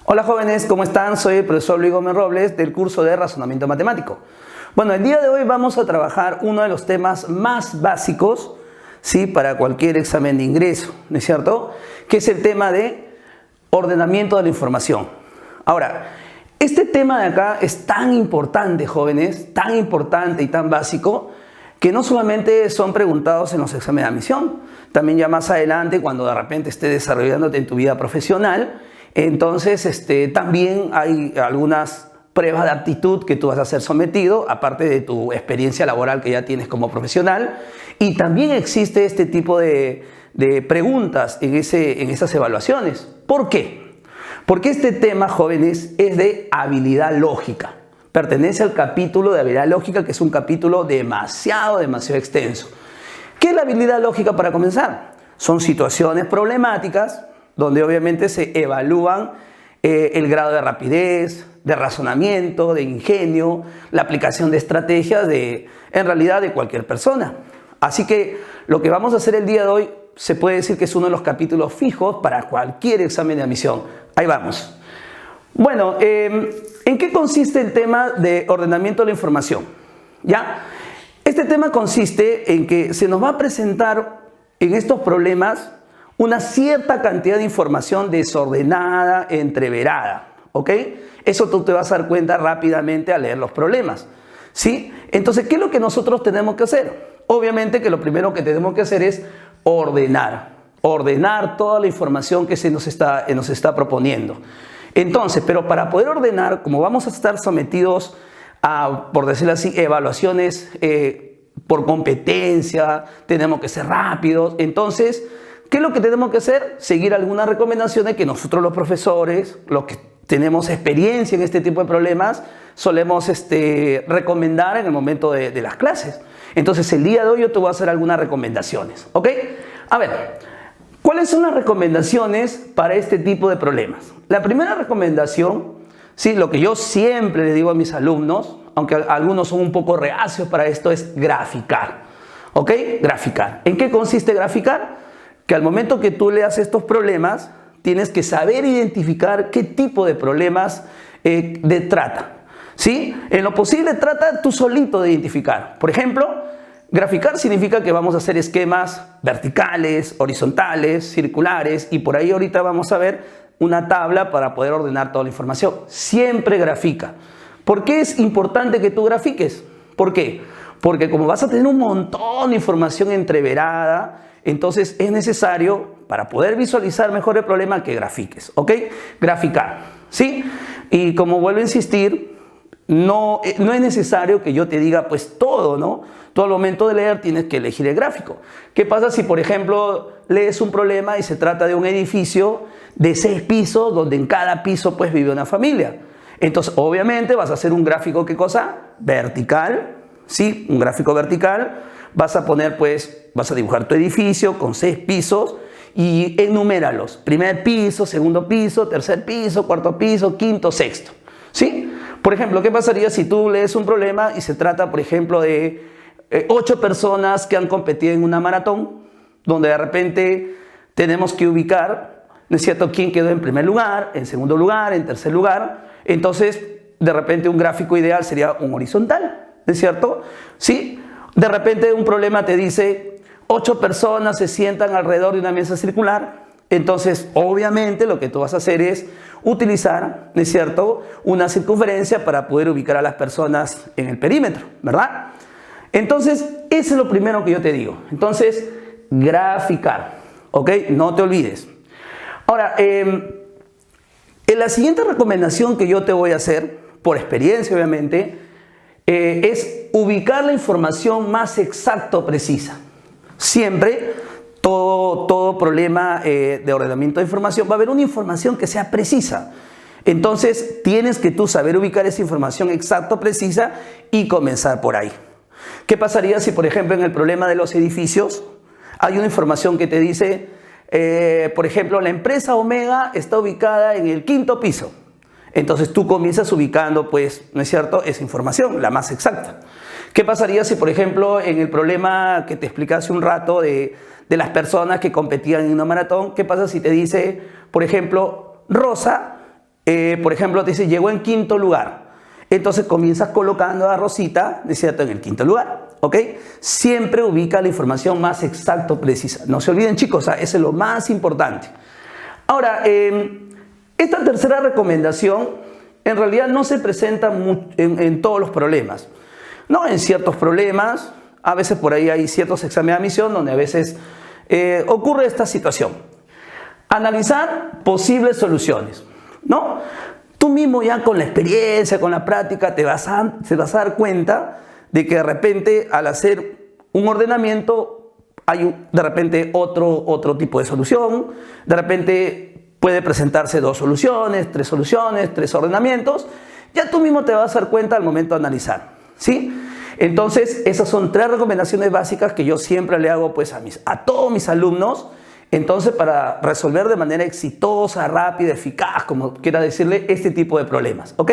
Hola jóvenes, ¿cómo están? Soy el profesor Luis Gómez Robles del curso de Razonamiento Matemático. Bueno, el día de hoy vamos a trabajar uno de los temas más básicos, ¿sí?, para cualquier examen de ingreso, ¿no es cierto?, que es el tema de ordenamiento de la información. Ahora, este tema de acá es tan importante, jóvenes, tan importante y tan básico, que no solamente son preguntados en los exámenes de admisión, también ya más adelante, cuando de repente estés desarrollándote en tu vida profesional, entonces también hay algunas pruebas de aptitud que tú vas a ser sometido, aparte de tu experiencia laboral que ya tienes como profesional, y también existe este tipo de preguntas en esas evaluaciones. ¿Por qué? Porque este tema, jóvenes, es de habilidad lógica. Pertenece al capítulo de habilidad lógica, que es un capítulo demasiado extenso. ¿Qué es la habilidad lógica para comenzar? Son situaciones problemáticas donde obviamente se evalúan el grado de rapidez, de razonamiento, de ingenio, la aplicación de estrategias en realidad de cualquier persona. Así que lo que vamos a hacer el día de hoy se puede decir que es uno de los capítulos fijos para cualquier examen de admisión. Ahí vamos. Bueno, ¿en qué consiste el tema de ordenamiento de la información? ¿Ya? Este tema consiste en que se nos va a presentar en estos problemas una cierta cantidad de información desordenada, entreverada, ¿ok? Eso tú te vas a dar cuenta rápidamente al leer los problemas, ¿sí? Entonces, ¿qué es lo que nosotros tenemos que hacer? Obviamente que lo primero que tenemos que hacer es ordenar toda la información que se nos está proponiendo. Entonces, pero para poder ordenar, como vamos a estar sometidos a, por decirlo así, evaluaciones por competencia, tenemos que ser rápidos. Entonces, ¿qué es lo que tenemos que hacer? Seguir algunas recomendaciones que nosotros los profesores, los que tenemos experiencia en este tipo de problemas, solemos recomendar en el momento de las clases. Entonces, el día de hoy yo te voy a hacer algunas recomendaciones, ¿ok? A ver, ¿cuáles son las recomendaciones para este tipo de problemas? La primera recomendación, sí, lo que yo siempre le digo a mis alumnos, aunque algunos son un poco reacios para esto, es graficar, ¿ok? Graficar. ¿En qué consiste graficar? Que al momento que tú leas estos problemas, tienes que saber identificar qué tipo de problemas trata, ¿sí? En lo posible trata tú solito de identificar. Por ejemplo, graficar significa que vamos a hacer esquemas verticales, horizontales, circulares, y por ahí ahorita vamos a ver una tabla para poder ordenar toda la información. Siempre grafica. ¿Por qué es importante que tú grafiques? ¿Por qué? Porque como vas a tener un montón de información entreverada, entonces es necesario, para poder visualizar mejor el problema, que grafiques, ¿ok? Graficar, ¿sí? Y como vuelvo a insistir, no es necesario que yo te diga pues todo, ¿no? Tú al momento de leer tienes que elegir el gráfico. ¿Qué pasa si, por ejemplo, lees un problema y se trata de un edificio de 6 pisos, donde en cada piso pues vive una familia? Entonces, obviamente vas a hacer un gráfico, ¿qué cosa? Vertical, ¿sí? Un gráfico vertical. Vas a poner pues, vas a dibujar tu edificio con 6 pisos y enuméralos. Primer piso, segundo piso, tercer piso, cuarto piso, quinto, sexto, ¿sí? Por ejemplo, ¿qué pasaría si tú lees un problema y se trata, por ejemplo, de 8 personas que han competido en una maratón, donde de repente tenemos que ubicar, ¿no es cierto?, quién quedó en primer lugar, en segundo lugar, en tercer lugar? Entonces, de repente un gráfico ideal sería un horizontal, ¿no es cierto? ¿Sí? De repente un problema te dice 8 personas se sientan alrededor de una mesa circular. Entonces, obviamente, lo que tú vas a hacer es utilizar, ¿no es cierto?, una circunferencia para poder ubicar a las personas en el perímetro, ¿verdad? Entonces, eso es lo primero que yo te digo. Entonces, graficar, ¿ok? No te olvides. Ahora, la siguiente recomendación que yo te voy a hacer, por experiencia obviamente, es ubicar la información más exacta o precisa. Siempre, todo problema de ordenamiento de información, va a haber una información que sea precisa. Entonces, tienes que tú saber ubicar esa información exacta o precisa y comenzar por ahí. ¿Qué pasaría si, por ejemplo, en el problema de los edificios hay una información que te dice, por ejemplo, la empresa Omega está ubicada en el 5.º piso? Entonces tú comienzas ubicando, pues, ¿no es cierto?, esa información, la más exacta. ¿Qué pasaría si, por ejemplo, en el problema que te expliqué hace un rato de las personas que competían en una maratón, qué pasa si te dice, por ejemplo, Rosa por ejemplo, te dice, llegó en quinto lugar. Entonces comienzas colocando a Rosita, ¿no es cierto?, en el quinto lugar, ¿ok? Siempre ubica la información más exacta, precisa. No se olviden, chicos, eso es lo más importante. Ahora, esta tercera recomendación en realidad no se presenta en todos los problemas. No, en ciertos problemas, a veces por ahí hay ciertos exámenes de admisión donde a veces ocurre esta situación. Analizar posibles soluciones, ¿no? Tú mismo ya con la experiencia, con la práctica, te vas a dar cuenta de que de repente al hacer un ordenamiento hay de repente otro tipo de solución, de repente puede presentarse 2 soluciones, 3 ordenamientos, ya tú mismo te vas a dar cuenta al momento de analizar, ¿sí? Entonces esas son 3 recomendaciones básicas que yo siempre le hago pues a todos mis alumnos. Entonces, para resolver de manera exitosa, rápida, eficaz, como quiera decirle, este tipo de problemas, ¿ok?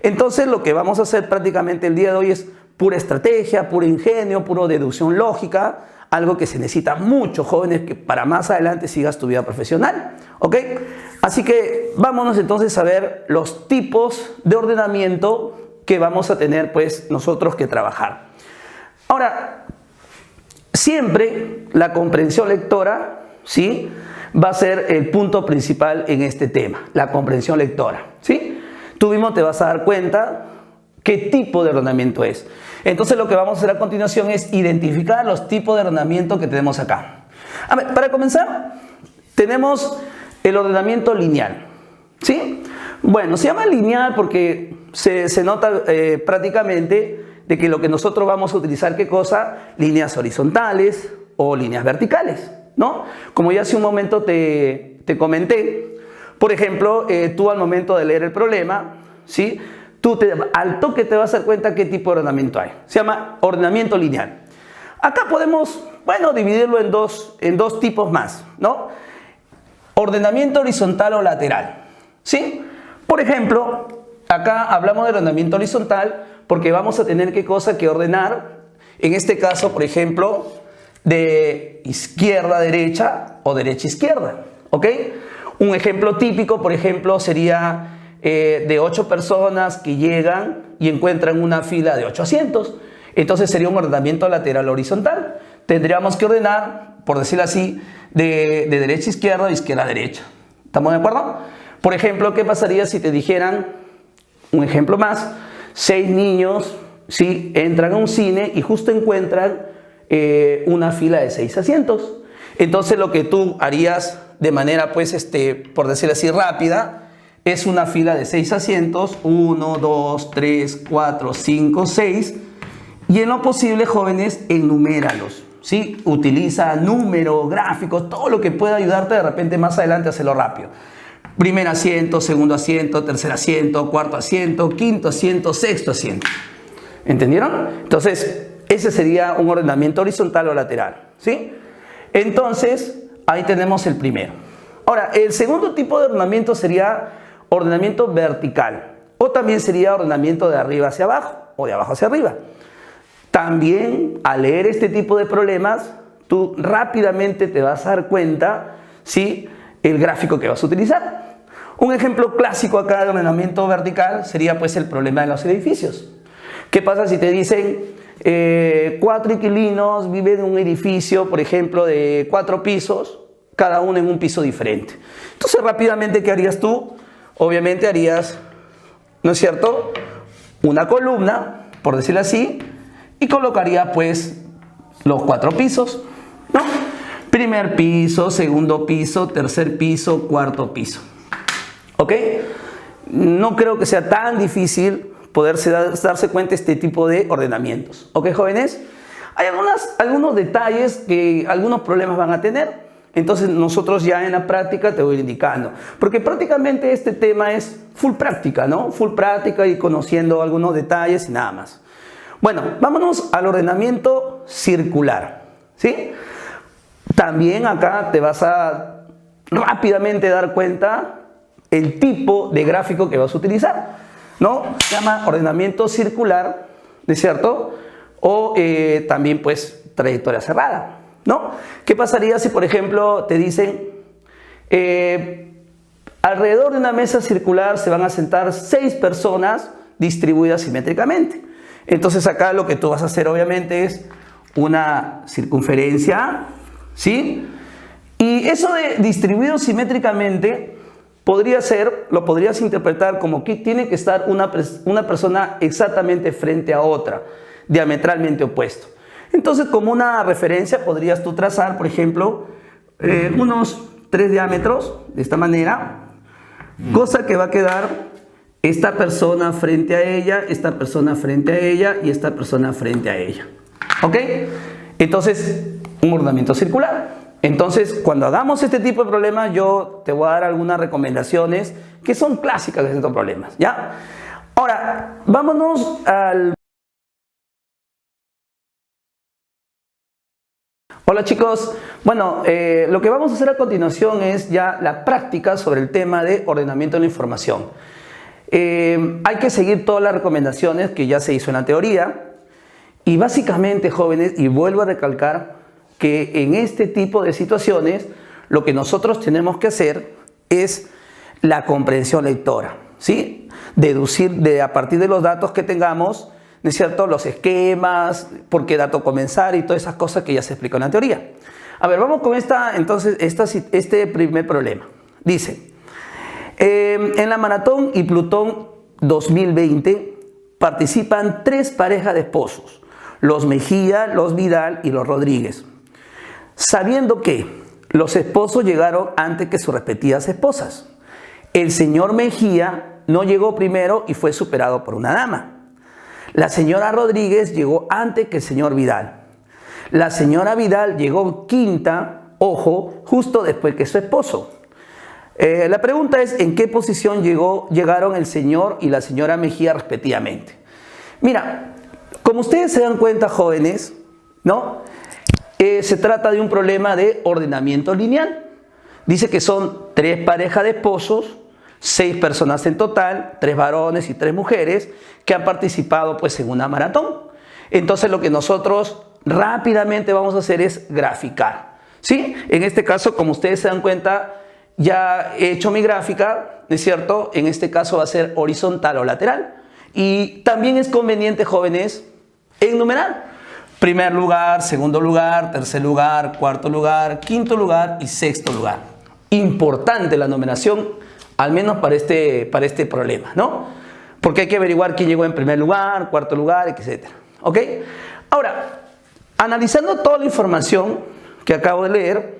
Entonces, lo que vamos a hacer prácticamente el día de hoy es pura estrategia, puro ingenio, puro deducción lógica, algo que se necesita mucho, jóvenes, que para más adelante sigas tu vida profesional, ¿ok? Así que vámonos entonces a ver los tipos de ordenamiento que vamos a tener, pues, nosotros que trabajar. Ahora, siempre la comprensión lectora, ¿sí?, va a ser el punto principal en este tema, la comprensión lectora, ¿sí? Tú mismo te vas a dar cuenta qué tipo de ordenamiento es. Entonces lo que vamos a hacer a continuación es identificar los tipos de ordenamiento que tenemos acá. A ver, para comenzar, tenemos el ordenamiento lineal, ¿sí? Bueno, se llama lineal porque se nota prácticamente de que lo que nosotros vamos a utilizar, ¿qué cosa? Líneas horizontales o líneas verticales, ¿no? Como ya hace un momento te comenté, por ejemplo, tú al momento de leer el problema, ¿sí?, al toque te vas a dar cuenta qué tipo de ordenamiento hay. Se llama ordenamiento lineal. Acá podemos, bueno, dividirlo en dos tipos más, ¿no? Ordenamiento horizontal o lateral, ¿sí? Por ejemplo, acá hablamos de ordenamiento horizontal porque vamos a tener qué cosa que ordenar, en este caso, por ejemplo, de izquierda a derecha o derecha a izquierda, ¿ok? Un ejemplo típico, por ejemplo, sería de 8 personas que llegan y encuentran una fila de 8 asientos. Entonces sería un ordenamiento lateral horizontal. Tendríamos que ordenar, por decirlo así, de derecha a izquierda o izquierda a derecha. ¿Estamos de acuerdo? Por ejemplo, ¿qué pasaría si te dijeran, un ejemplo más, 6 niños, ¿sí?, entran a un cine y justo encuentran una fila de 6 asientos? Entonces lo que tú harías de manera, pues, por decirlo así, rápida, es una fila de 6 asientos, 1, 2, 3, 4, 5, 6, y en lo posible, jóvenes, enuméralos, ¿sí? Utiliza números, gráficos, todo lo que pueda ayudarte de repente más adelante a hacerlo rápido. Primer asiento, segundo asiento, tercer asiento, cuarto asiento, quinto asiento, sexto asiento. ¿Entendieron? Entonces, ese sería un ordenamiento horizontal o lateral, ¿sí? Entonces, ahí tenemos el primero. Ahora, el segundo tipo de ordenamiento sería ordenamiento vertical, o también sería ordenamiento de arriba hacia abajo o de abajo hacia arriba. También, al leer este tipo de problemas, tú rápidamente te vas a dar cuenta, ¿sí?, el gráfico que vas a utilizar. Un ejemplo clásico acá de ordenamiento vertical sería pues el problema de los edificios. ¿Qué pasa si te dicen 4 inquilinos viven en un edificio, por ejemplo, de 4 pisos, cada uno en un piso diferente? Entonces rápidamente, ¿qué harías tú? Obviamente harías, ¿no es cierto?, una columna, por decirlo así, y colocaría pues los 4 pisos, ¿no? Primer piso, segundo piso, tercer piso, cuarto piso. ¿Ok? No creo que sea tan difícil darse cuenta de este tipo de ordenamientos. ¿Ok, jóvenes? Hay algunos detalles que algunos problemas van a tener. Entonces nosotros ya en la práctica te voy indicando. Porque prácticamente este tema es full práctica, ¿no? Full práctica y conociendo algunos detalles y nada más. Bueno, vámonos al ordenamiento circular, ¿sí? También acá te vas a rápidamente dar cuenta el tipo de gráfico que vas a utilizar, ¿no? Se llama ordenamiento circular, ¿de cierto? O también pues trayectoria cerrada, ¿no? ¿Qué pasaría si, por ejemplo, te dicen Alrededor de una mesa circular se van a sentar 6 personas distribuidas simétricamente. Entonces acá lo que tú vas a hacer obviamente es una circunferencia, ¿sí? Y eso de distribuido simétricamente lo podrías interpretar como que tiene que estar una persona exactamente frente a otra, diametralmente opuesto. Entonces, como una referencia podrías tú trazar, por ejemplo, unos 3 diámetros de esta manera, cosa que va a quedar esta persona frente a ella, esta persona frente a ella y esta persona frente a ella. ¿Ok? Entonces, un ordenamiento circular. Entonces, cuando hagamos este tipo de problemas, yo te voy a dar algunas recomendaciones que son clásicas de estos problemas, ¿ya? Ahora, vámonos al... Hola chicos, bueno, lo que vamos a hacer a continuación es ya la práctica sobre el tema de ordenamiento de la información. Hay que seguir todas las recomendaciones que ya se hizo en la teoría y básicamente, jóvenes, y vuelvo a recalcar que en este tipo de situaciones lo que nosotros tenemos que hacer es la comprensión lectora, ¿sí? Deducir a partir de los datos que tengamos, ¿no es cierto?, los esquemas, por qué dato comenzar y todas esas cosas que ya se explicó en la teoría. A ver, vamos con este primer problema. Dice, en la Maratón y Plutón 2020 participan 3 parejas de esposos, los Mejía, los Vidal y los Rodríguez, sabiendo que los esposos llegaron antes que sus respectivas esposas. El señor Mejía no llegó primero y fue superado por una dama. La señora Rodríguez llegó antes que el señor Vidal. La señora Vidal llegó quinta, ojo, justo después que su esposo. La pregunta es, ¿en qué posición llegaron el señor y la señora Mejía respectivamente? Mira, como ustedes se dan cuenta, jóvenes, ¿no? Se trata de un problema de ordenamiento lineal. Dice que son 3 parejas de esposos, 6 personas en total, 3 varones y 3 mujeres que han participado pues en una maratón. Entonces lo que nosotros rápidamente vamos a hacer es graficar, ¿sí? En este caso, como ustedes se dan cuenta, ya he hecho mi gráfica, ¿no es cierto? En este caso va a ser horizontal o lateral. Y también es conveniente, jóvenes, enumerar. Primer lugar, segundo lugar, tercer lugar, cuarto lugar, quinto lugar y sexto lugar. Importante la numeración, al menos para este problema, ¿no? Porque hay que averiguar quién llegó en primer lugar, cuarto lugar, etc. ¿Ok? Ahora, analizando toda la información que acabo de leer,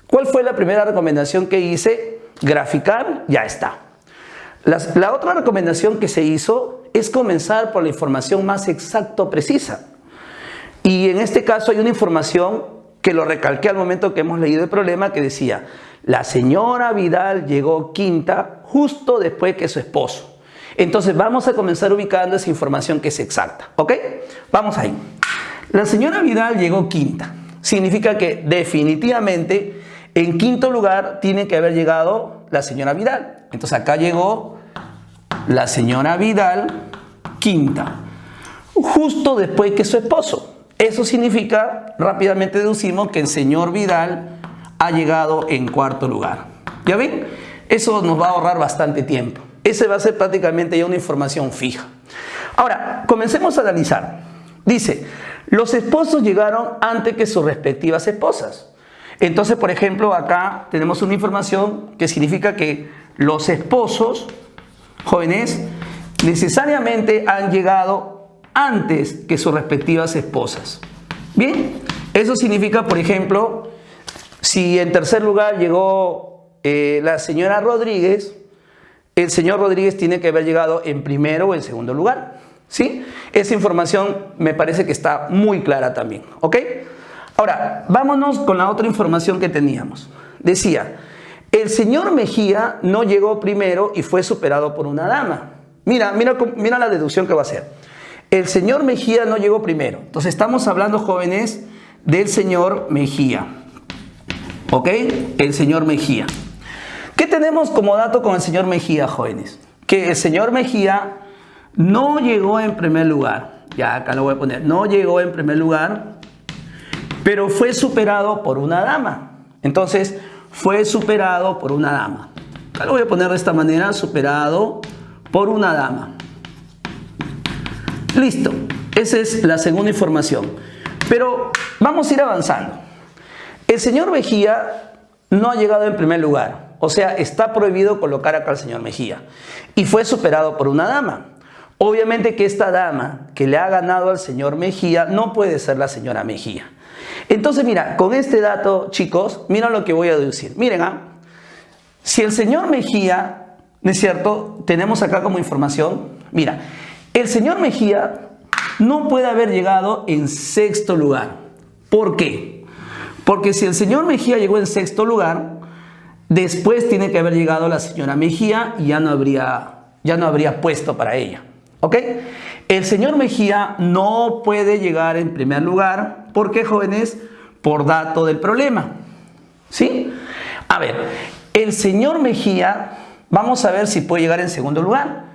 ¿cuál fue la primera recomendación que hice? Graficar, ya está. La otra recomendación que se hizo es comenzar por la información más exacta o precisa. Y en este caso hay una información que lo recalqué al momento que hemos leído el problema, que decía, la señora Vidal llegó quinta justo después que su esposo. Entonces vamos a comenzar ubicando esa información que es exacta, ¿ok? Vamos ahí. La señora Vidal llegó quinta. Significa que definitivamente en quinto lugar tiene que haber llegado la señora Vidal. Entonces acá llegó la señora Vidal quinta, justo después que su esposo. Eso significa, rápidamente deducimos, que el señor Vidal ha llegado en cuarto lugar. ¿Ya ven? Eso nos va a ahorrar bastante tiempo. Ese va a ser prácticamente ya una información fija. Ahora, comencemos a analizar. Dice, los esposos llegaron antes que sus respectivas esposas. Entonces, por ejemplo, acá tenemos una información que significa que los esposos, jóvenes, necesariamente han llegado antes que sus respectivas esposas. Bien, eso significa, por ejemplo, si en tercer lugar llegó la señora Rodríguez, el señor Rodríguez tiene que haber llegado en primero o en segundo lugar, ¿sí? Esa información me parece que está muy clara también, ¿ok? Ahora, vámonos con la otra información que teníamos. Decía, el señor Mejía no llegó primero y fue superado por una dama. Mira la deducción que va a hacer. El señor Mejía no llegó primero. Entonces estamos hablando, jóvenes, del señor Mejía. ¿Ok? El señor Mejía. ¿Qué tenemos como dato con el señor Mejía, jóvenes? Que el señor Mejía no llegó en primer lugar. Ya acá lo voy a poner. No llegó en primer lugar, pero fue superado por una dama. Entonces, fue superado por una dama. Acá lo voy a poner de esta manera, superado por una dama. Listo, esa es la segunda información. Pero vamos a ir avanzando. El señor Mejía no ha llegado en primer lugar. O sea, está prohibido colocar acá al señor Mejía. Y fue superado por una dama. Obviamente que esta dama que le ha ganado al señor Mejía no puede ser la señora Mejía. Entonces, mira, con este dato, chicos, mira lo que voy a deducir. Miren, si el señor Mejía, ¿no es cierto? Tenemos acá como información, mira, el señor Mejía no puede haber llegado en sexto lugar. ¿Por qué? Porque si el señor Mejía llegó en sexto lugar, después tiene que haber llegado la señora Mejía y ya no habría puesto para ella. ¿Ok? El señor Mejía no puede llegar en primer lugar. ¿Por qué, jóvenes? Por dato del problema. ¿Sí? A ver, el señor Mejía, vamos a ver si puede llegar en segundo lugar.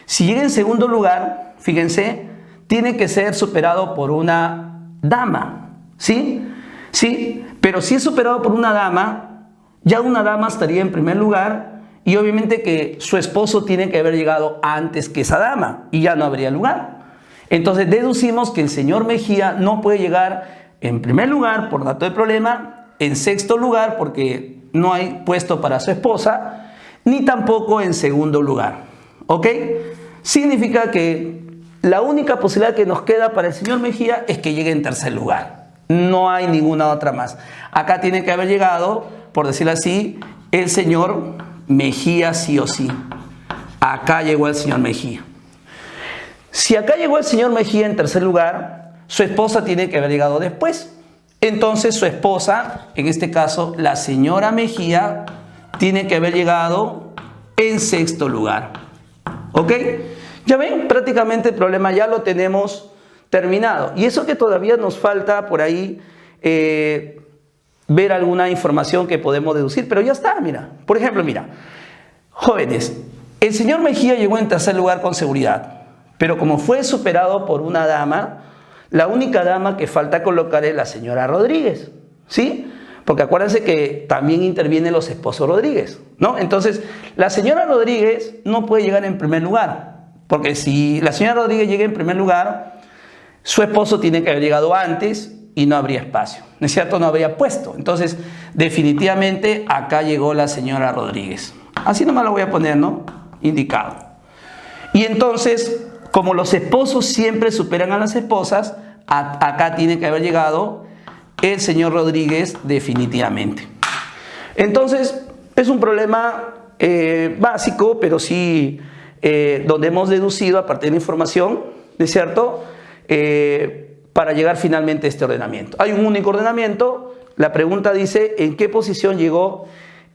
Si llega en segundo lugar, fíjense, tiene que ser superado por una dama. ¿Sí? Sí, pero si es superado por una dama, ya una dama estaría en primer lugar y obviamente que su esposo tiene que haber llegado antes que esa dama y ya no habría lugar. Entonces deducimos que el señor Mejía no puede llegar en primer lugar por dato del problema, en sexto lugar porque no hay puesto para su esposa, ni tampoco en segundo lugar. ¿Ok? Significa que la única posibilidad que nos queda para el señor Mejía es que llegue en tercer lugar. No hay ninguna otra más. Acá tiene que haber llegado, por decirlo así, el señor Mejía sí o sí. Acá llegó el señor Mejía. Si acá llegó el señor Mejía en tercer lugar, su esposa tiene que haber llegado después. Entonces su esposa, en este caso la señora Mejía, tiene que haber llegado en sexto lugar. ¿Ok? Ya ven, prácticamente el problema ya lo tenemos terminado. Y eso que todavía nos falta por ahí ver alguna información que podemos deducir, pero ya está, mira. Por ejemplo, mira, jóvenes, el señor Mejía llegó en tercer lugar con seguridad, pero como fue superado por una dama, la única dama que falta colocar es la señora Rodríguez, ¿sí? Porque acuérdense que también intervienen los esposos Rodríguez, ¿no? Entonces, la señora Rodríguez no puede llegar en primer lugar, porque si la señora Rodríguez llega en primer lugar, su esposo tiene que haber llegado antes y no habría espacio, ¿no es cierto? No habría puesto. Entonces, definitivamente, acá llegó la señora Rodríguez. Así nomás lo voy a poner, ¿no? Indicado. Y entonces, como los esposos siempre superan a las esposas, acá tiene que haber llegado el señor Rodríguez definitivamente. Entonces, es un problema básico, pero sí donde hemos deducido a partir de la información, ¿no es cierto?, para llegar finalmente a este ordenamiento. Hay un único ordenamiento. La pregunta dice, ¿en qué posición llegó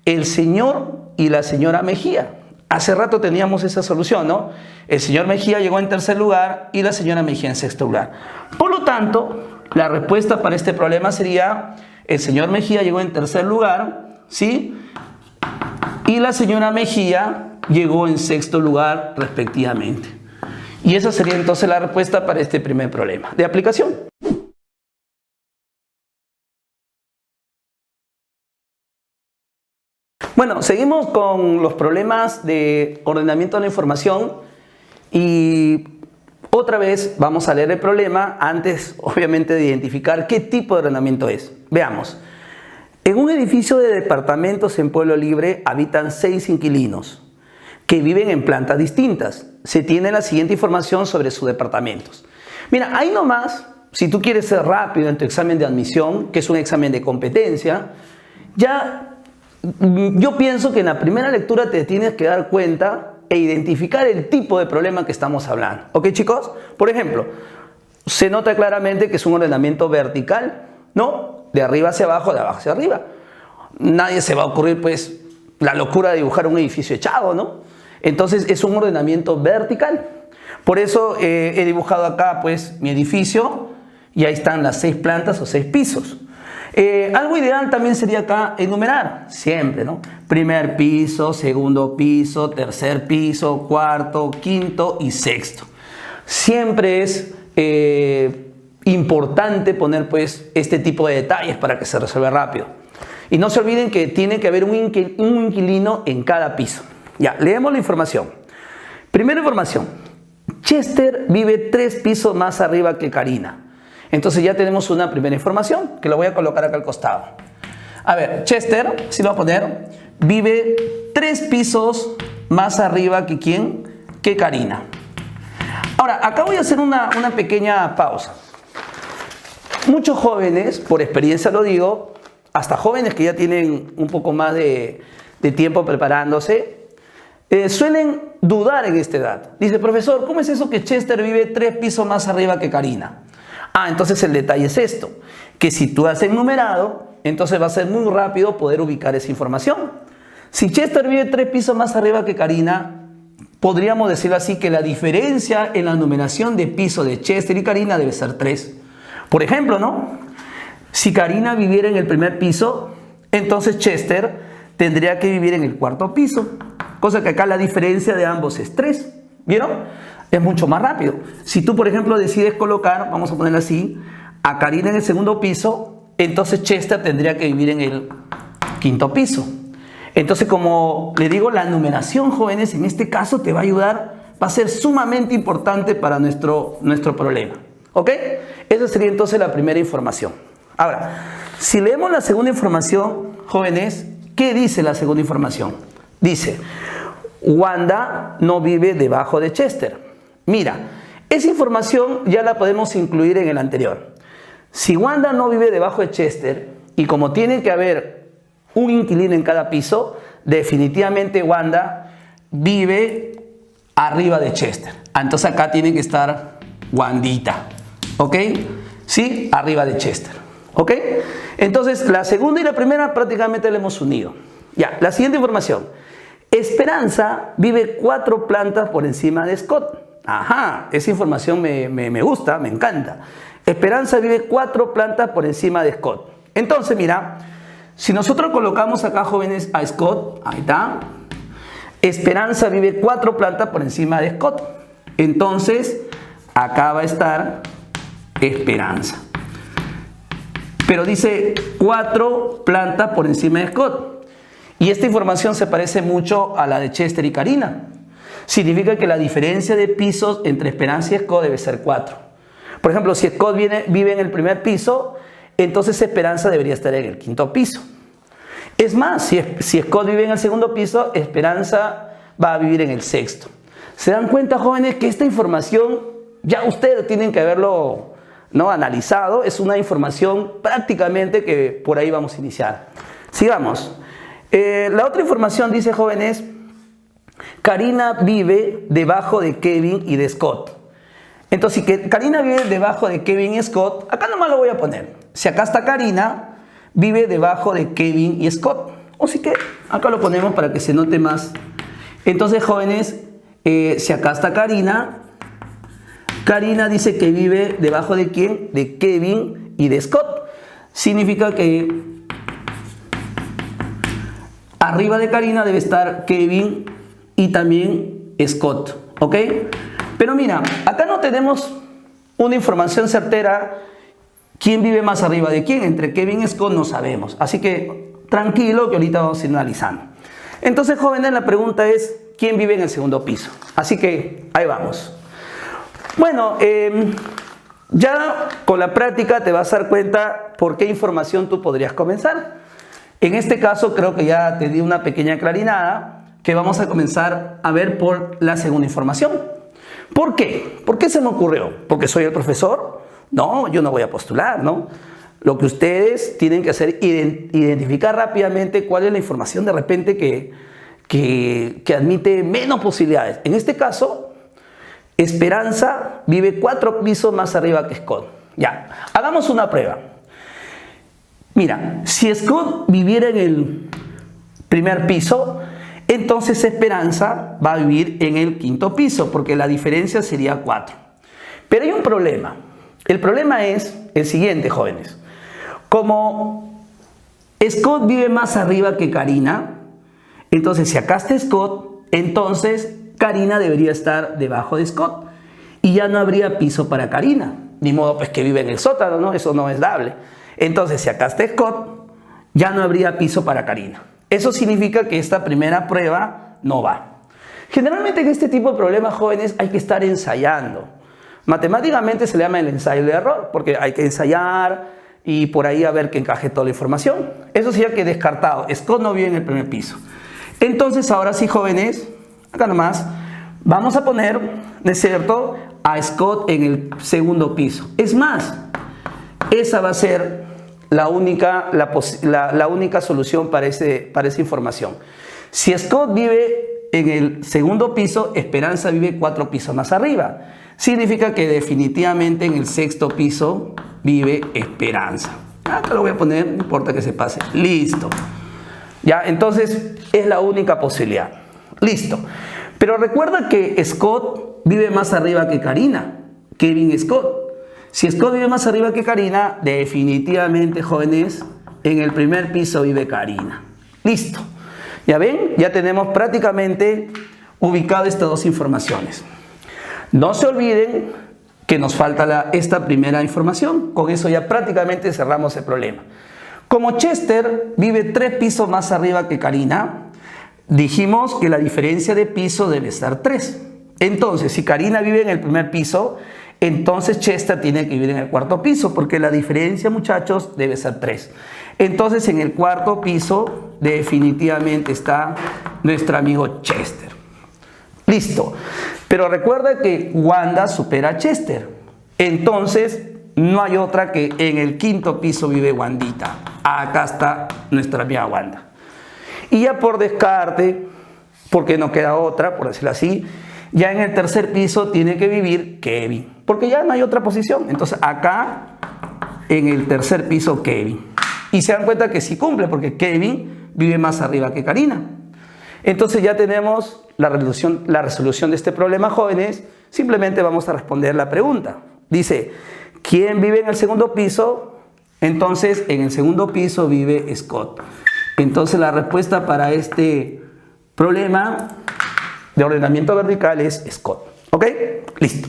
el señor y la señora Mejía? Hace rato teníamos esa solución, ¿no? El señor Mejía llegó en tercer lugar y la señora Mejía en sexto lugar. Por lo tanto, la respuesta para este problema sería, el señor Mejía llegó en tercer lugar, ¿sí? Y la señora Mejía llegó en sexto lugar respectivamente. Y esa sería entonces la respuesta para este primer problema de aplicación. Bueno, seguimos con los problemas de ordenamiento de la información y otra vez vamos a leer el problema antes, obviamente, de identificar qué tipo de ordenamiento es. Veamos. En un edificio de departamentos en Pueblo Libre habitan 6 inquilinos que viven en plantas distintas. Se tiene la siguiente información sobre sus departamentos. Mira, ahí nomás, si tú quieres ser rápido en tu examen de admisión, que es un examen de competencia, ya yo pienso que en la primera lectura te tienes que dar cuenta e identificar el tipo de problema que estamos hablando. ¿Ok, chicos? Por ejemplo, se nota claramente que es un ordenamiento vertical, ¿no? De arriba hacia abajo, de abajo hacia arriba. Nadie se va a ocurrir, pues, la locura de dibujar un edificio echado, ¿no? Entonces es un ordenamiento vertical. Por eso he dibujado acá, pues, mi edificio y ahí están las 6 plantas o 6 pisos. Algo ideal también sería acá enumerar, siempre, ¿no? Primer piso, segundo piso, tercer piso, cuarto, quinto y sexto. Siempre es importante poner, pues, este tipo de detalles para que se resuelva rápido. Y no se olviden que tiene que haber un inquilino en cada piso. Ya, leemos la información. Primera información. Chester vive 3 pisos más arriba que Karina. Entonces ya tenemos una primera información que la voy a colocar acá al costado. A ver, Chester, si lo voy a poner, vive 3 pisos más arriba que ¿quién? Que Karina. Ahora, acá voy a hacer una pequeña pausa. Muchos jóvenes, por experiencia lo digo, hasta jóvenes que ya tienen un poco más de tiempo preparándose, suelen dudar en esta edad. Dice, profesor, ¿cómo es eso que Chester vive 3 pisos más arriba que Karina? Entonces el detalle es esto, que si tú has enumerado, entonces va a ser muy rápido poder ubicar esa información. Si Chester vive 3 pisos más arriba que Karina, podríamos decirlo así, que la diferencia en la numeración de piso de Chester y Karina debe ser 3. Por ejemplo, ¿no? Si Karina viviera en el primer piso, entonces Chester tendría que vivir en el 4º piso, cosa que acá la diferencia de ambos es 3. ¿Vieron? Es mucho más rápido. Si tú, por ejemplo, decides colocar, vamos a ponerlo así, a Karina en el 2º piso, entonces Chester tendría que vivir en el 5º piso. Entonces, como le digo, la numeración, jóvenes, en este caso te va a ayudar, va a ser sumamente importante para nuestro problema. ¿Ok? Esa sería entonces la primera información. Ahora, si leemos la segunda información, jóvenes, ¿qué dice la segunda información? Dice, Wanda no vive debajo de Chester. Mira, esa información ya la podemos incluir en el anterior. Si Wanda no vive debajo de Chester, y como tiene que haber un inquilino en cada piso, definitivamente Wanda vive arriba de Chester. Entonces acá tiene que estar Wandita. ¿Ok? Sí, arriba de Chester. ¿Ok? Entonces la segunda y la primera prácticamente la hemos unido. Ya, la siguiente información. Esperanza vive 4 plantas por encima de Scott. Esa información me gusta, me encanta. Esperanza vive 4 plantas por encima de Scott. Entonces, mira, si nosotros colocamos acá, jóvenes, a Scott, ahí está. Esperanza vive 4 plantas por encima de Scott. Entonces, acá va a estar Esperanza. Pero dice 4 plantas por encima de Scott. Y esta información se parece mucho a la de Chester y Karina. Significa que la diferencia de pisos entre Esperanza y Scott debe ser 4. Por ejemplo, si Scott vive en el primer piso, entonces Esperanza debería estar en el 5º piso. Es más, si Scott vive en el 2º piso, Esperanza va a vivir en el 6º. ¿Se dan cuenta, jóvenes, que esta información ya ustedes tienen que haberlo analizado? Es una información prácticamente que por ahí vamos a iniciar. Sigamos. La otra información dice, jóvenes, Karina vive debajo de Kevin y de Scott. Entonces, si Karina vive debajo de Kevin y Scott, acá nomás lo voy a poner. Si acá está Karina, vive debajo de Kevin y Scott. Así que acá lo ponemos para que se note más. Entonces, jóvenes, si acá está Karina, Karina dice que vive debajo de ¿quién? De Kevin y de Scott. Significa que arriba de Karina debe estar Kevin y también Scott, ¿ok? Pero mira, acá no tenemos una información certera quién vive más arriba de quién. Entre Kevin y Scott no sabemos. Así que tranquilo que ahorita vamos a ir analizando. Entonces, jóvenes, la pregunta es ¿quién vive en el 2º piso? Así que ahí vamos. Bueno, ya con la práctica te vas a dar cuenta por qué información tú podrías comenzar. En este caso creo que ya te di una pequeña clarinada que vamos a comenzar a ver por la segunda información. ¿Por qué? ¿Por qué se me ocurrió? ¿Porque soy el profesor? No, yo no voy a postular, ¿no? Lo que ustedes tienen que hacer es identificar rápidamente cuál es la información de repente que admite menos posibilidades. En este caso, Esperanza vive 4 pisos más arriba que Scott. Ya, hagamos una prueba. Mira, si Scott viviera en el primer piso, entonces Esperanza va a vivir en el 5º piso, porque la diferencia sería 4. Pero hay un problema. El problema es el siguiente, jóvenes. Como Scott vive más arriba que Karina, entonces si acá está Scott, entonces Karina debería estar debajo de Scott. Y ya no habría piso para Karina. Ni modo pues que vive en el sótano, ¿no? Eso no es dable. Entonces si acá está Scott, ya no habría piso para Karina. Eso significa que esta primera prueba no va. Generalmente en este tipo de problemas, jóvenes, hay que estar ensayando. Matemáticamente se le llama el ensayo de error, porque hay que ensayar y por ahí a ver que encaje toda la información. Eso sería que descartado. Scott no vive en el primer piso. Entonces, ahora sí, jóvenes, acá nomás, vamos a poner, ¿no es cierto?, a Scott en el segundo piso. Es más, esa va a ser la única solución para esa información. Si Scott vive en el segundo piso, Esperanza vive 4 pisos más arriba. Significa que definitivamente en el sexto piso vive Esperanza. Acá lo voy a poner, no importa que se pase. Listo. Ya, entonces es la única posibilidad. Listo. Pero recuerda que Scott vive más arriba que Karina. Kevin Scott. Si Scott vive más arriba que Karina, definitivamente, jóvenes, en el primer piso vive Karina. Listo. Ya ven, ya tenemos prácticamente ubicado estas dos informaciones. No se olviden que nos falta esta primera información. Con eso ya prácticamente cerramos el problema. Como Chester vive 3 pisos más arriba que Karina, dijimos que la diferencia de piso debe ser 3. Entonces, si Karina vive en el primer piso, entonces Chester tiene que vivir en el cuarto piso, porque la diferencia, muchachos, debe ser 3. Entonces, en el cuarto piso definitivamente está nuestro amigo Chester. Listo. Pero recuerda que Wanda supera a Chester. Entonces, no hay otra que en el quinto piso vive Wandita. Acá está nuestra amiga Wanda. Y ya por descarte, porque no queda otra, por decirlo así, ya en el tercer piso tiene que vivir Kevin, porque ya no hay otra posición. Entonces acá, en el tercer piso, Kevin. Y se dan cuenta que sí cumple, porque Kevin vive más arriba que Karina. Entonces ya tenemos la resolución de este problema, jóvenes. Simplemente vamos a responder la pregunta. Dice, ¿quién vive en el segundo piso? Entonces, en el segundo piso vive Scott. Entonces, la respuesta para este problema de ordenamiento vertical es Scott. ¿Ok? Listo.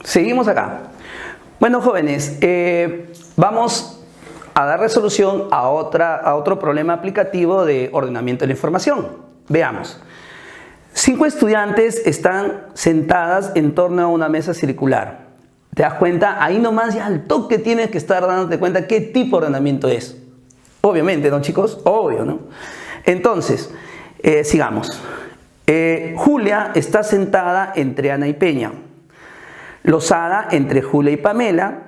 Seguimos acá. Bueno, jóvenes, vamos a dar resolución a otro problema aplicativo de ordenamiento de la información. Veamos. 5 estudiantes están sentadas en torno a una mesa circular. ¿Te das cuenta? Ahí nomás ya al toque tienes que estar dándote cuenta qué tipo de ordenamiento es. Obviamente, ¿no, chicos? Obvio, ¿no? Entonces, sigamos. Julia está sentada entre Ana y Peña. Lozada entre Julia y Pamela.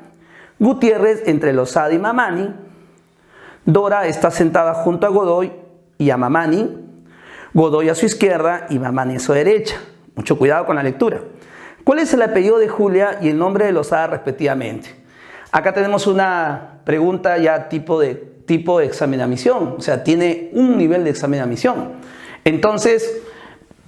Gutiérrez entre Lozada y Mamani. Dora está sentada junto a Godoy y a Mamani. Godoy a su izquierda y Mamani a su derecha. Mucho cuidado con la lectura. ¿Cuál es el apellido de Julia y el nombre de Lozada respectivamente? Acá tenemos una pregunta ya tipo de examen de admisión. O sea, tiene un nivel de examen de admisión. Entonces,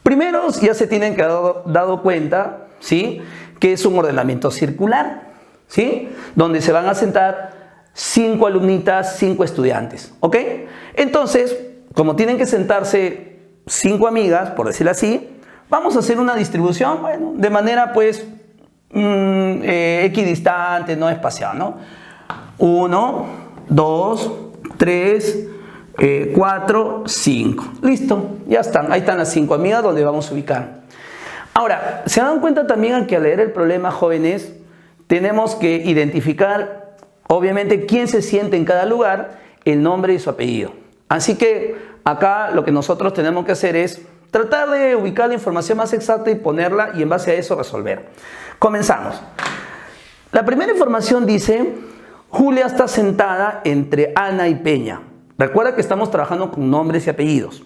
primero ya se tienen que haber dado cuenta, ¿sí?, que es un ordenamiento circular, ¿sí?, donde se van a sentar 5 alumnitas, 5 estudiantes, ¿ok? Entonces, como tienen que sentarse 5 amigas, por decirlo así, vamos a hacer una distribución, bueno, de manera pues equidistante, no espaciada, ¿no? 1, 2, 3, 4, 5. Listo, ya están. Ahí están las 5 amigas donde vamos a ubicar. Ahora, ¿se dan cuenta también que al leer el problema, jóvenes, tenemos que identificar, obviamente, quién se siente en cada lugar, el nombre y su apellido? Así que acá lo que nosotros tenemos que hacer es tratar de ubicar la información más exacta y ponerla, y en base a eso resolver. Comenzamos. La primera información dice, Julia está sentada entre Ana y Peña. Recuerda que estamos trabajando con nombres y apellidos.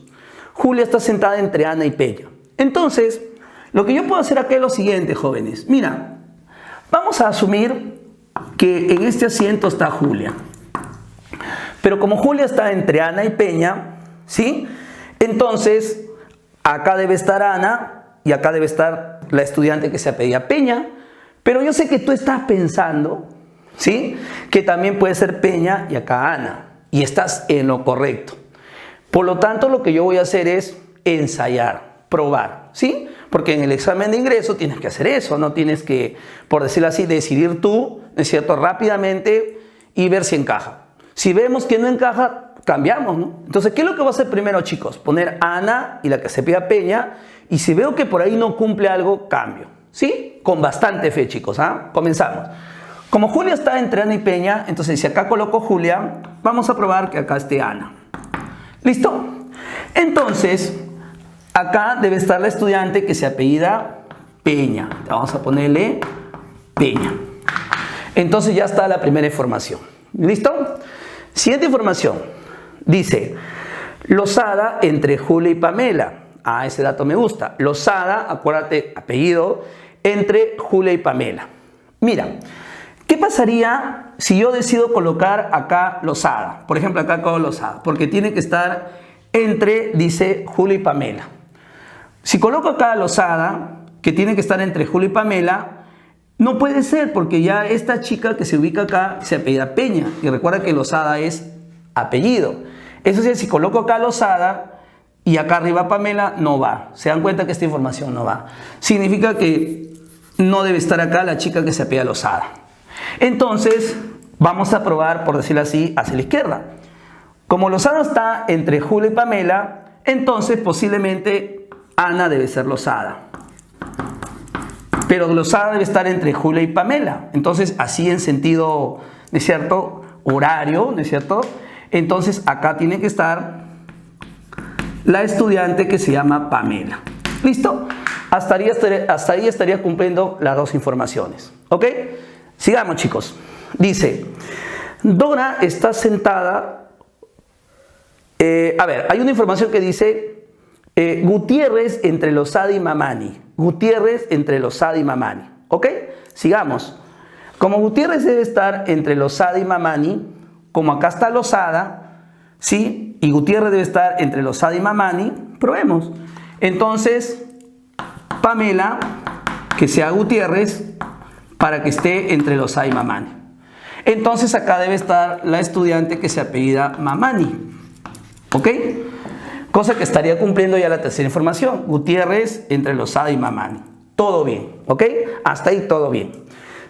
Julia está sentada entre Ana y Peña. Entonces, lo que yo puedo hacer acá es lo siguiente, jóvenes. Mira, vamos a asumir que en este asiento está Julia. Pero como Julia está entre Ana y Peña, ¿sí?, entonces acá debe estar Ana y acá debe estar la estudiante que se apellida Peña. Pero yo sé que tú estás pensando, ¿sí?, que también puede ser Peña y acá Ana. Y estás en lo correcto. Por lo tanto, lo que yo voy a hacer es ensayar, probar, ¿sí? Porque en el examen de ingreso tienes que hacer eso, no tienes que, por decirlo así, decidir tú, ¿no es cierto?, rápidamente y ver si encaja. Si vemos que no encaja, cambiamos, ¿no? Entonces, ¿qué es lo que voy a hacer primero, chicos? Poner Ana y la que se pida Peña, y si veo que por ahí no cumple algo, cambio. ¿Sí? Con bastante fe, chicos, ¿ah? Comenzamos. Como Julia está entre Ana y Peña, entonces si acá coloco Julia, vamos a probar que acá esté Ana. ¿Listo? Entonces, acá debe estar la estudiante que se apellida Peña. Vamos a ponerle Peña. Entonces ya está la primera información. ¿Listo? Siguiente información. Dice, Lozada entre Julia y Pamela. Ah, ese dato me gusta. Lozada, acuérdate, apellido, entre Julia y Pamela. Mira, ¿qué pasaría si yo decido colocar acá Lozada? Por ejemplo, acá coloco Lozada, porque tiene que estar entre, dice, Julia y Pamela. Si coloco acá Lozada, que tiene que estar entre Julia y Pamela, no puede ser, porque ya esta chica que se ubica acá se apellida Peña. Y recuerda que Lozada es apellido. Eso sí, si coloco acá Lozada y acá arriba Pamela, no va. Se dan cuenta que esta información no va. Significa que no debe estar acá la chica que se apellida Lozada. Entonces, vamos a probar, por decirlo así, hacia la izquierda. Como Lozada está entre Julia y Pamela, entonces posiblemente Ana debe ser Lozada. Pero Lozada debe estar entre Julia y Pamela. Entonces, así en sentido, ¿no es cierto?, horario, ¿no es cierto? Entonces, acá tiene que estar la estudiante que se llama Pamela. ¿Listo? Hasta ahí estaría cumpliendo las dos informaciones. ¿Ok? Sigamos, chicos. Dice, Dora está sentada. Hay una información que dice Gutiérrez entre Lozada y Mamani. Gutiérrez entre Lozada y Mamani. ¿Ok? Sigamos. Como Gutiérrez debe estar entre Lozada y Mamani, como acá está Lozada, ¿sí? Y Gutiérrez debe estar entre Lozada y Mamani, probemos. Entonces, Pamela, que sea Gutiérrez, para que esté entre Lozada y Mamani. Entonces, acá debe estar la estudiante que se apellida Mamani. ¿Ok? Cosa que estaría cumpliendo ya la tercera información. Gutiérrez entre Lozada y Mamani. Todo bien. ¿Ok? Hasta ahí todo bien.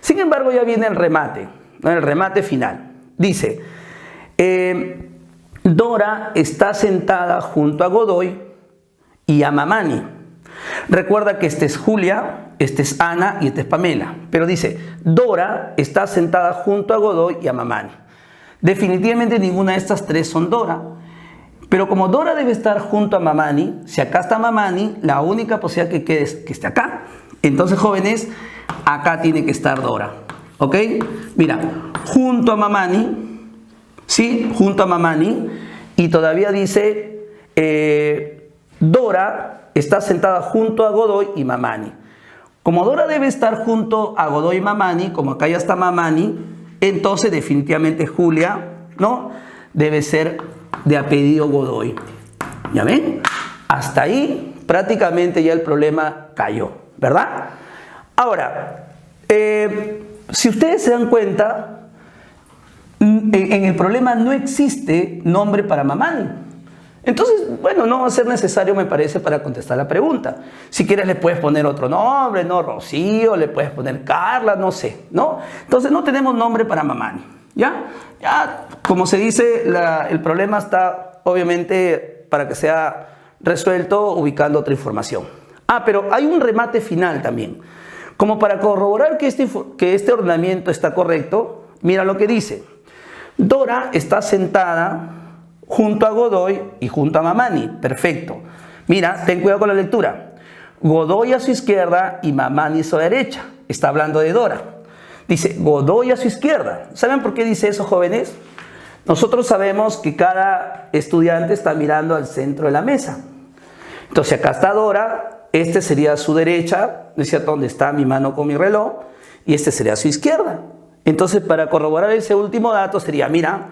Sin embargo, ya viene el remate. El remate final. Dice, Dora está sentada junto a Godoy y a Mamani. Recuerda que este es Julia, este es Ana y este es Pamela. Pero dice, Dora está sentada junto a Godoy y a Mamani. Definitivamente ninguna de estas tres son Dora. Pero como Dora debe estar junto a Mamani, si acá está Mamani, la única posibilidad que quede es que esté acá. Entonces, jóvenes, acá tiene que estar Dora. ¿Ok? Mira, junto a Mamani. ¿Sí? Junto a Mamani. Y todavía dice, Dora está sentada junto a Godoy y Mamani. Como Dora debe estar junto a Godoy y Mamani, como acá ya está Mamani, entonces definitivamente Julia, ¿no?, debe ser de apellido Godoy. ¿Ya ven? Hasta ahí prácticamente ya el problema cayó, ¿verdad? Ahora, si ustedes se dan cuenta, en el problema no existe nombre para Mamani. Entonces, bueno, no va a ser necesario, me parece, para contestar la pregunta. Si quieres le puedes poner otro nombre, ¿no? Rocío, le puedes poner Carla, no sé, ¿no? Entonces no tenemos nombre para Mamani, ¿ya? Ya, como se dice, el problema está, obviamente, para que sea resuelto, ubicando otra información. Pero hay un remate final también. Como para corroborar que este ordenamiento está correcto, mira lo que dice. Dora está sentada junto a Godoy y junto a Mamani. Perfecto. Mira, ten cuidado con la lectura. Godoy a su izquierda y Mamani a su derecha. Está hablando de Dora. Dice Godoy a su izquierda. ¿Saben por qué dice eso, jóvenes? Nosotros sabemos que cada estudiante está mirando al centro de la mesa. Entonces acá está Dora, este sería a su derecha, ¿no es cierto?, donde está mi mano con mi reloj, y este sería a su izquierda. Entonces, para corroborar ese último dato sería, mira,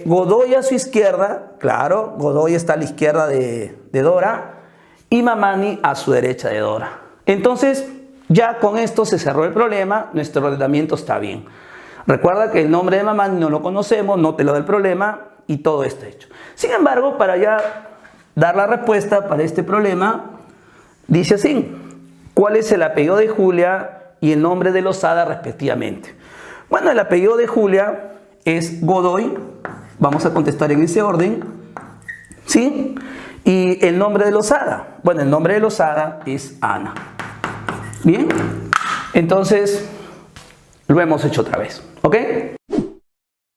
Godoy a su izquierda, claro, Godoy está a la izquierda de Dora, y Mamani a su derecha de Dora. Entonces, ya con esto se cerró el problema, nuestro ordenamiento está bien. Recuerda que el nombre de Mamani no lo conocemos, no te lo da el problema, y todo está hecho. Sin embargo, para ya dar la respuesta para este problema, dice así. ¿Cuál es el apellido de Julia y el nombre de Lozada respectivamente? Bueno, el apellido de Julia es Godoy. Vamos a contestar en ese orden. ¿Sí? Y el nombre de Lozada. Bueno, el nombre de Lozada es Ana. Bien. Entonces, lo hemos hecho otra vez. ¿Ok?